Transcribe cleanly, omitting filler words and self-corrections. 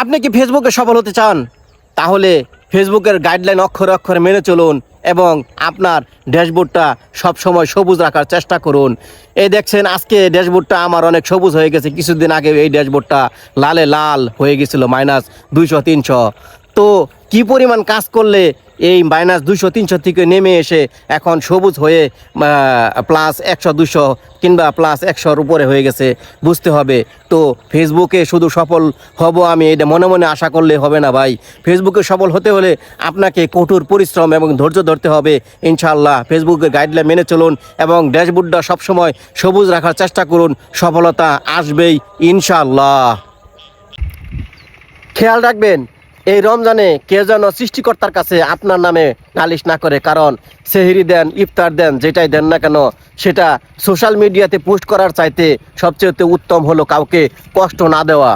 আপনি কি ফেসবুকে সফল হতে চান? তাহলে ফেসবুকের গাইডলাইন অক্ষরে অক্ষরে মেনে চলুন এবং আপনার ড্যাশবোর্ডটা সবসময় সবুজ রাখার চেষ্টা করুন। এই দেখছেন আজকে ড্যাশবোর্ডটা আমার অনেক সবুজ হয়ে গেছে। কিছুদিন আগে এই ড্যাশবোর্ডটা লালে লাল হয়ে গেছিলো, -200-300। তো কি পরিমাণ কাজ করলে এই -200-300 থেকে নেমে এসে এখন সবুজ হয়ে +100-200 কিংবা +100-র উপরে হয়ে গেছে বুঝতে হবে। তো ফেসবুকে শুধু সফল হব আমি এটা মনে মনে আশা করলে হবে না ভাই। ফেসবুকে সফল হতে হলে আপনাকে কঠোর পরিশ্রম এবং ধৈর্য ধরতে হবে ইনশাআল্লাহ। ফেসবুকের গাইডলাইন মেনে চলুন এবং ড্যাশবোর্ডটা সবসময় সবুজ রাখার চেষ্টা করুন, সফলতা আসবেই ইনশাআল্লাহ। খেয়াল রাখবেন, এই রমজানে কেউ যেন সৃষ্টিকর্তার কাছে আপনার নামে নালিশ না করে। কারণ সেহরি দেন, ইফতার দেন, যেটাই দেন না কেন সেটা সোশ্যাল মিডিয়াতে পোস্ট করার চাইতে সবচেয়ে উত্তম হলো কাউকে কষ্ট না দেওয়া।